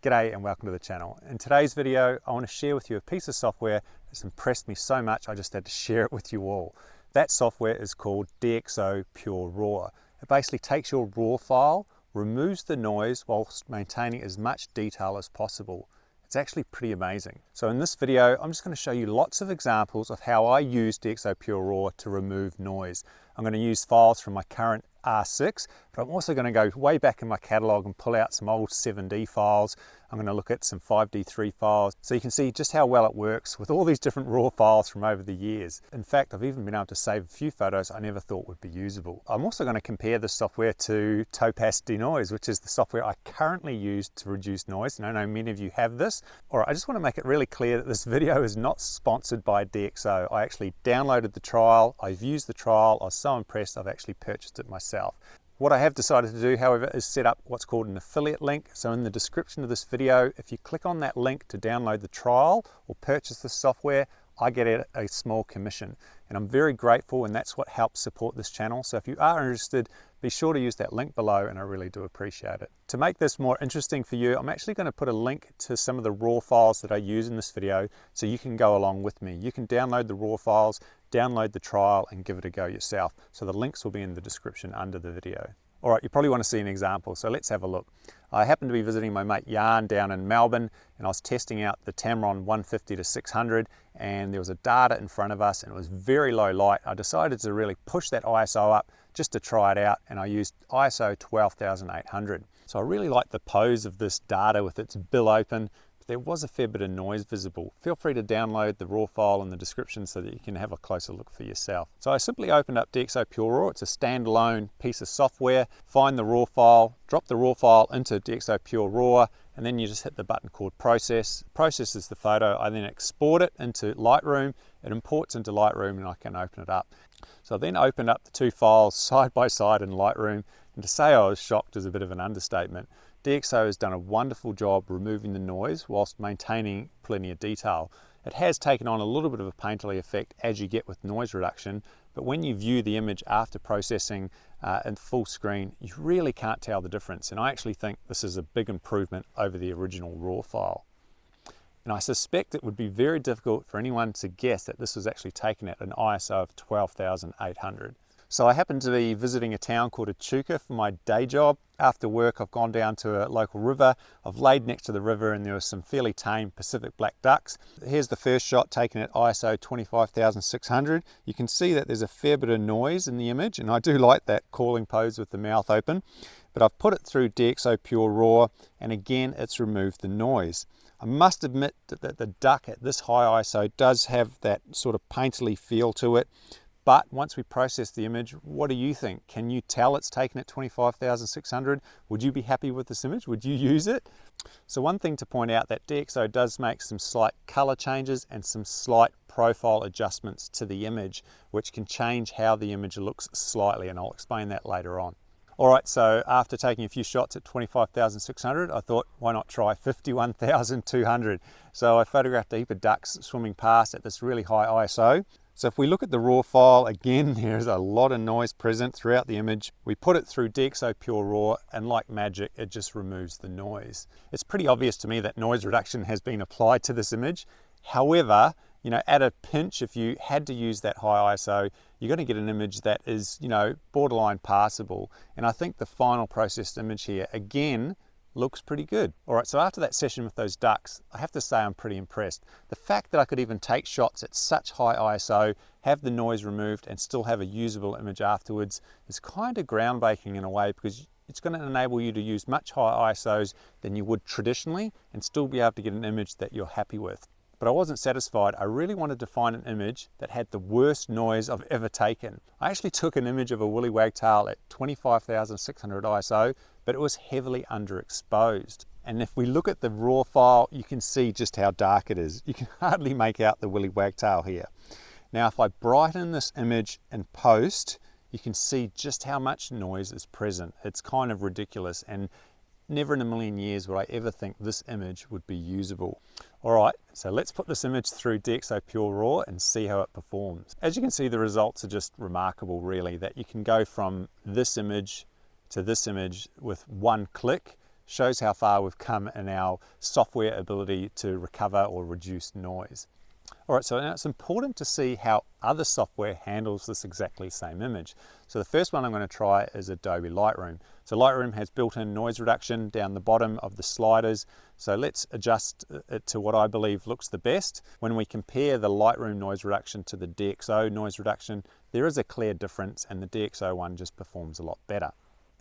G'day and welcome to the channel. In today's video, I want to share with you a piece of software that's impressed me so much I just had to share it with you all. That software is called DXO PureRAW. It basically takes your RAW file, removes the noise whilst maintaining as much detail as possible. It's actually pretty amazing. So in this video, I'm just going to show you lots of examples of how I use DXO PureRAW to remove noise. I'm going to use files from my current R6, but I'm also going to go way back in my catalog and pull out some old 7D files. I'm going to look at some 5D3 files so you can see just how well it works with all these different RAW files from over the years. In fact, I've even been able to save a few photos I never thought would be usable. I'm also going to compare this software to Topaz Denoise, which is the software I currently use to reduce noise, and I know many of you have this. Alright, I just want to make it really clear that this video is not sponsored by DXO. I actually downloaded the trial, I've used the trial, I was so impressed I've actually purchased it myself. What I have decided to do, however, is set up what's called an affiliate link. So in the description of this video, if you click on that link to download the trial or purchase the software, I get a small commission. And I'm very grateful, and that's what helps support this channel. So if you are interested, be sure to use that link below, and I really do appreciate it. To make this more interesting for you, I'm actually going to put a link to some of the RAW files that I use in this video so you can go along with me. You can download the RAW files, download the trial, and give it a go yourself. So the links will be in the description under the video. All right, you probably want to see an example, so let's have a look. I happened to be visiting my mate Jan down in Melbourne, and I was testing out the Tamron 150 to 600, and there was a data in front of us and it was very low light. I decided to really push that ISO up just to try it out, and I used ISO 12,800. So I really like the pose of this data with its bill open. There was a fair bit of noise visible. Feel free to download the RAW file in the description so that you can have a closer look for yourself. So I simply opened up DXO PureRAW. It's a standalone piece of software. Find the RAW file, drop the RAW file into DXO PureRAW, and then you just hit the button called Process. Processes the photo. I then export it into Lightroom. It imports into Lightroom and I can open it up. So I then opened up the two files side by side in Lightroom, and to say I was shocked is a bit of an understatement. DXO has done a wonderful job removing the noise whilst maintaining plenty of detail. It has taken on a little bit of a painterly effect as you get with noise reduction, but when you view the image after processing in full screen, you really can't tell the difference, and I actually think this is a big improvement over the original RAW file. And I suspect it would be very difficult for anyone to guess that this was actually taken at an ISO of 12,800. So I happened to be visiting a town called Echuca for my day job. After work, I've gone down to a local river. I've laid next to the river and there were some fairly tame Pacific black ducks. Here's the first shot taken at ISO 25,600. You can see that there's a fair bit of noise in the image, and I do like that calling pose with the mouth open. But I've put it through DXO PureRAW, and again, it's removed the noise. I must admit that the duck at this high ISO does have that sort of painterly feel to it. But once we process the image, what do you think? Can you tell it's taken at 25,600? Would you be happy with this image? Would you use it? So one thing to point out, that DXO does make some slight color changes and some slight profile adjustments to the image, which can change how the image looks slightly, and I'll explain that later on. Alright, so after taking a few shots at 25,600, I thought, why not try 51,200? So I photographed a heap of ducks swimming past at this really high ISO. So if we look at the RAW file, again, there's a lot of noise present throughout the image. We put it through DXO PureRAW, and like magic, it just removes the noise. It's pretty obvious to me that noise reduction has been applied to this image. However, you know, at a pinch, if you had to use that high ISO, you're going to get an image that is, you know, borderline passable. And I think the final processed image here, again, looks pretty good. All right, so after that session with those ducks, I have to say I'm pretty impressed. The fact that I could even take shots at such high ISO, have the noise removed, and still have a usable image afterwards is kind of groundbreaking in a way, because it's going to enable you to use much higher ISOs than you would traditionally and still be able to get an image that you're happy with. But I wasn't satisfied. I really wanted to find an image that had the worst noise I've ever taken. I actually took an image of a Willie Wagtail at 25,600 ISO, but it was heavily underexposed. And if we look at the RAW file, you can see just how dark it is. You can hardly make out the Willie Wagtail here. Now, if I brighten this image in post, you can see just how much noise is present. It's kind of ridiculous, and never in a million years would I ever think this image would be usable. Alright, so let's put this image through DXO PureRAW and see how it performs. As you can see, the results are just remarkable, really, that you can go from this image to this image with one click, shows how far we've come in our software ability to recover or reduce noise. All right, so now it's important to see how other software handles this exactly same image. So the first one I'm going to try is Adobe Lightroom. So Lightroom has built-in noise reduction down the bottom of the sliders. So let's adjust it to what I believe looks the best. When we compare the Lightroom noise reduction to the DXO noise reduction, there is a clear difference, and the DXO one just performs a lot better.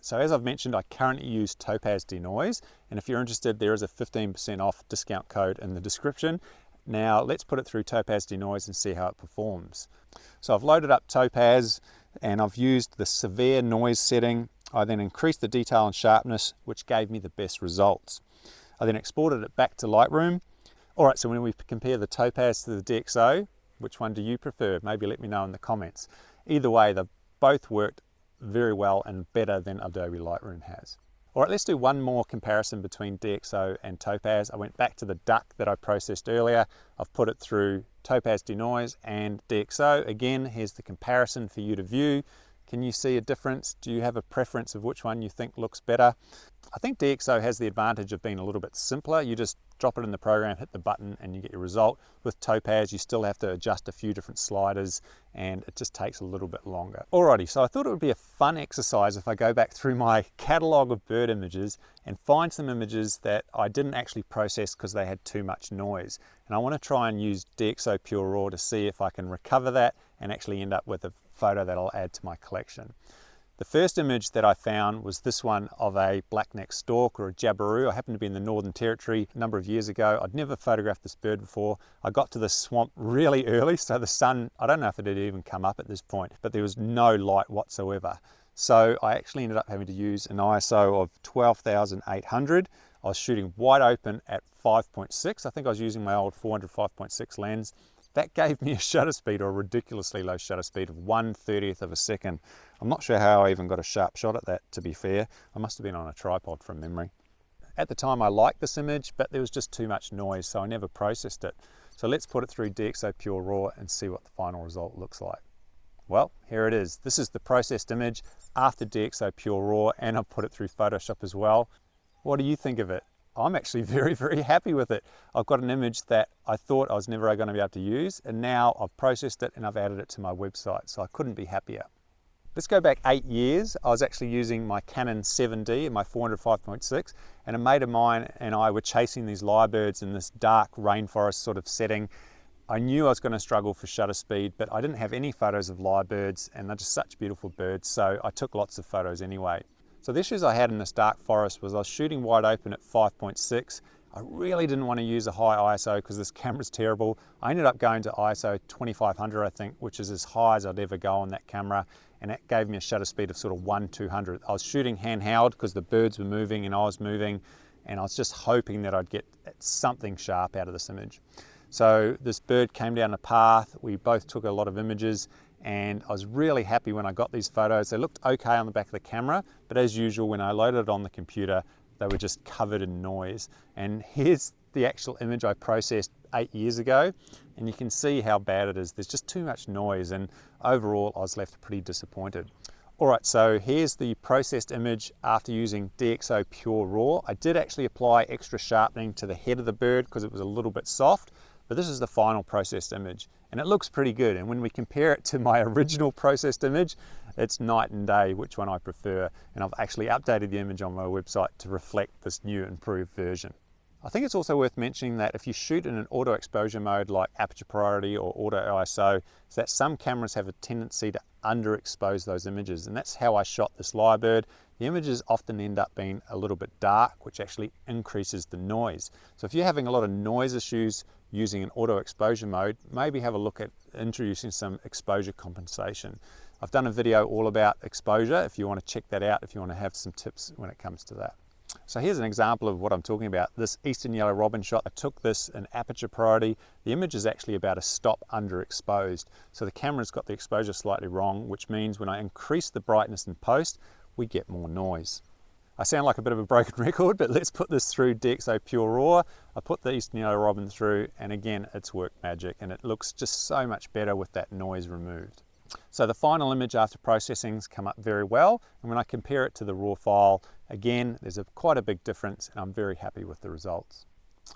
So as I've mentioned, I currently use Topaz Denoise, and if you're interested, there is a 15% off discount code in the description. Now let's put it through Topaz Denoise and see how it performs. So I've loaded up Topaz and I've used the severe noise setting. I then increased the detail and sharpness, which gave me the best results. I then exported it back to Lightroom. All right, so when we compare the Topaz to the DXO, which one do you prefer? Maybe let me know in the comments. Either way, they've both worked very well and better than Adobe Lightroom has. All right, let's do one more comparison between DXO and Topaz. I went back to the duck that I processed earlier. I've put it through Topaz Denoise and DXO. Again, here's the comparison for you to view. Can you see a difference? Do you have a preference of which one you think looks better? I think DXO has the advantage of being a little bit simpler. You just drop it in the program, hit the button, and you get your result. With Topaz, you still have to adjust a few different sliders, and it just takes a little bit longer. Alrighty, so I thought it would be a fun exercise if I go back through my catalog of bird images and find some images that I didn't actually process because they had too much noise. And I want to try and use DXO PureRAW to see if I can recover that and actually end up with a photo that I'll add to my collection. The first image that I found was this one of a black-necked stork or a jabiru. I happened to be in the Northern Territory a number of years ago. I'd never photographed this bird before. I got to the swamp really early, so the sun, I don't know if it had even come up at this point, but there was no light whatsoever. So I actually ended up having to use an ISO of 12,800. I was shooting wide open at 5.6. I think I was using my old 400 5.6 lens. That gave me a shutter speed, or a ridiculously low shutter speed, of 1/30th of a second. I'm not sure how I even got a sharp shot at that, to be fair. I must have been on a tripod from memory. At the time I liked this image, but there was just too much noise, so I never processed it. So let's put it through DXO PureRAW and see what the final result looks like. Well, here it is. This is the processed image after DXO PureRAW, and I've put it through Photoshop as well. What do you think of it? I'm actually very, very happy with it. I've got an image that I thought I was never going to be able to use, and now I've processed it and I've added it to my website, so I couldn't be happier. Let's go back 8 years. I was actually using my Canon 7D and my 400 5.6, and a mate of mine and I were chasing these lyrebirds in this dark rainforest sort of setting. I knew I was going to struggle for shutter speed, but I didn't have any photos of lyrebirds, and they're just such beautiful birds, so I took lots of photos anyway. So the issues I had in this dark forest was I was shooting wide open at 5.6. I really didn't want to use a high ISO because this camera's terrible. I ended up going to ISO 2500, I think, which is as high as I'd ever go on that camera, and that gave me a shutter speed of sort of 1/200. I was shooting handheld because the birds were moving and I was moving, and I was just hoping that I'd get something sharp out of this image. So this bird came down the path, we both took a lot of images, and I was really happy when I got these photos. They looked okay on the back of the camera, but as usual, when I loaded it on the computer, they were just covered in noise. And here's the actual image I processed 8 years ago, and you can see how bad it is. There's just too much noise, and overall, I was left pretty disappointed. All right, so here's the processed image after using DXO PureRAW. I did actually apply extra sharpening to the head of the bird because it was a little bit soft, but this is the final processed image, and it looks pretty good. And when we compare it to my original processed image, it's night and day which one I prefer. And I've actually updated the image on my website to reflect this new improved version. I think it's also worth mentioning that if you shoot in an auto exposure mode like aperture priority or auto ISO, is that some cameras have a tendency to underexpose those images, and that's how I shot this lyrebird. The images often end up being a little bit dark, which actually increases the noise. So if you're having a lot of noise issues using an auto exposure mode, maybe have a look at introducing some exposure compensation. I've done a video all about exposure if you want to check that out, if you want to have some tips when it comes to that. So here's an example of what I'm talking about. This eastern yellow robin shot, I took this in aperture priority. The image is actually about a stop underexposed. So the camera's got the exposure slightly wrong, which means when I increase the brightness in post, we get more noise. I sound like a bit of a broken record, but let's put this through DXO PureRAW. I put the eastern yellow robin through, and again, it's worked magic, and it looks just so much better with that noise removed. So the final image after processing's come up very well, and when I compare it to the raw file, again, there's quite a big difference, and I'm very happy with the results.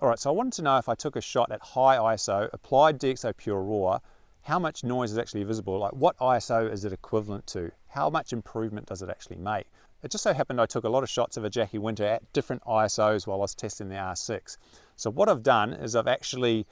All right, so I wanted to know if I took a shot at high ISO, applied DXO PureRAW, how much noise is actually visible, like what ISO is it equivalent to? How much improvement does it actually make? It just so happened I took a lot of shots of a Jacky Winter at different ISOs while I was testing the R6. So what I've done is I've actually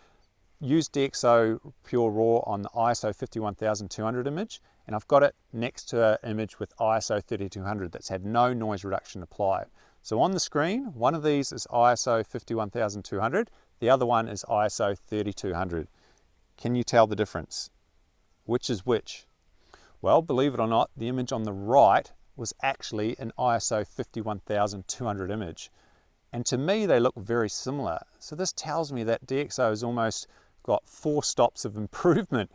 used DXO PureRAW on the ISO 51200 image, and I've got it next to an image with ISO 3200 that's had no noise reduction applied. So on the screen, one of these is ISO 51200, the other one is ISO 3200. Can you tell the difference? Which is which? Well, believe it or not, the image on the right was actually an ISO 51200 image. And to me, they look very similar. So this tells me that DXO has almost got 4 stops of improvement.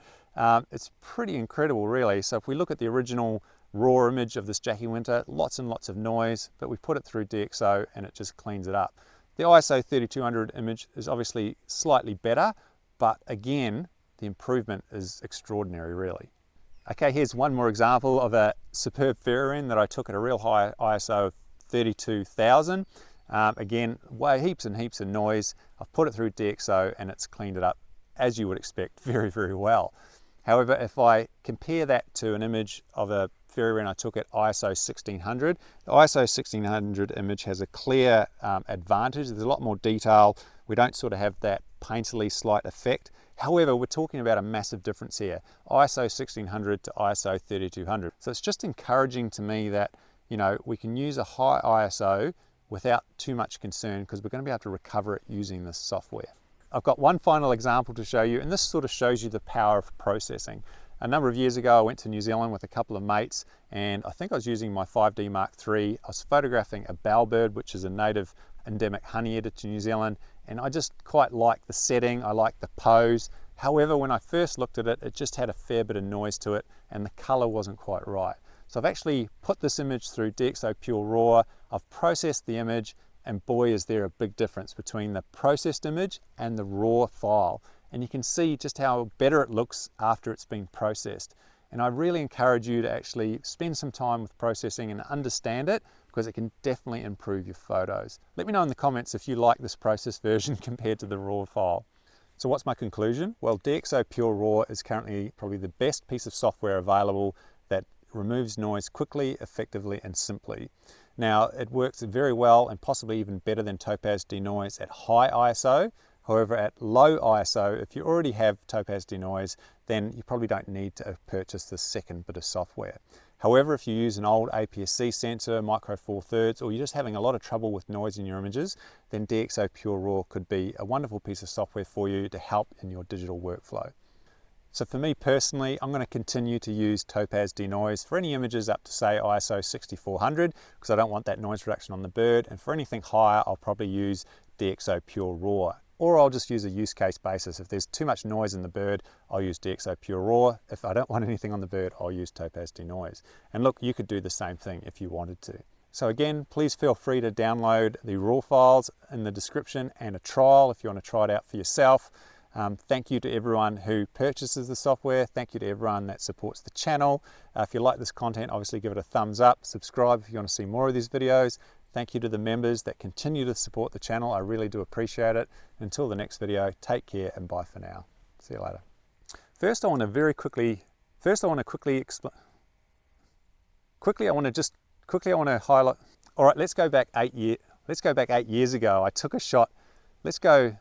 It's pretty incredible, really. So if we look at the original raw image of this Jacky Winter, lots and lots of noise, but we put it through DXO and it just cleans it up. The ISO 3200 image is obviously slightly better, but again, the improvement is extraordinary, really. Okay, here's one more example of a superb Fairy-wren that I took at a real high ISO of 32,000. Again, heaps and heaps of noise. I've put it through DXO and it's cleaned it up, as you would expect, very, very well. However, if I compare that to an image of a Fairy-wren I took at ISO 1600, the ISO 1600 image has a clear advantage. There's a lot more detail. We don't sort of have that painterly slight effect. However, we're talking about a massive difference here, ISO 1600 to ISO 3200. So it's just encouraging to me that, you know, we can use a high ISO without too much concern because we're going to be able to recover it using this software. I've got one final example to show you, and this sort of shows you the power of processing. A number of years ago, I went to New Zealand with a couple of mates, and I think I was using my 5D Mark III. I was photographing a bellbird, which is a native endemic honeyeater to New Zealand, and I just quite liked the setting, I liked the pose. However, when I first looked at it, it just had a fair bit of noise to it, and the color wasn't quite right. So I've actually put this image through DXO PureRAW, I've processed the image, and boy is there a big difference between the processed image and the raw file. And you can see just how better it looks after it's been processed. And I really encourage you to actually spend some time with processing and understand it, because it can definitely improve your photos. Let me know in the comments if you like this processed version compared to the raw file. So what's my conclusion? Well, DXO PureRAW is currently probably the best piece of software available that removes noise quickly, effectively, and simply. Now, it works very well and possibly even better than Topaz Denoise at high ISO. However, at low ISO, if you already have Topaz Denoise, then you probably don't need to purchase the second bit of software. However, if you use an old APS-C sensor, micro four thirds, or you're just having a lot of trouble with noise in your images, then DXO PureRAW could be a wonderful piece of software for you to help in your digital workflow. So for me personally, I'm going to continue to use Topaz Denoise for any images up to say ISO 6400, because I don't want that noise reduction on the bird, and for anything higher, I'll probably use DXO PureRAW. Or I'll just use a use case basis. If there's too much noise in the bird, I'll use DXO PureRAW. If I don't want anything on the bird, I'll use Topaz Denoise. And look, you could do the same thing if you wanted to. So again, please feel free to download the raw files in the description and a trial if you want to try it out for yourself. Thank you to everyone who purchases the software. Thank you to everyone that supports the channel. If you like this content, obviously give it a thumbs up. Subscribe if you want to see more of these videos. Thank you to the members that continue to support the channel. I really do appreciate it. Until the next video, take care and bye for now. See you later. First, I want to quickly highlight. All right, let's go back 8 years ago. I took a shot. Let's go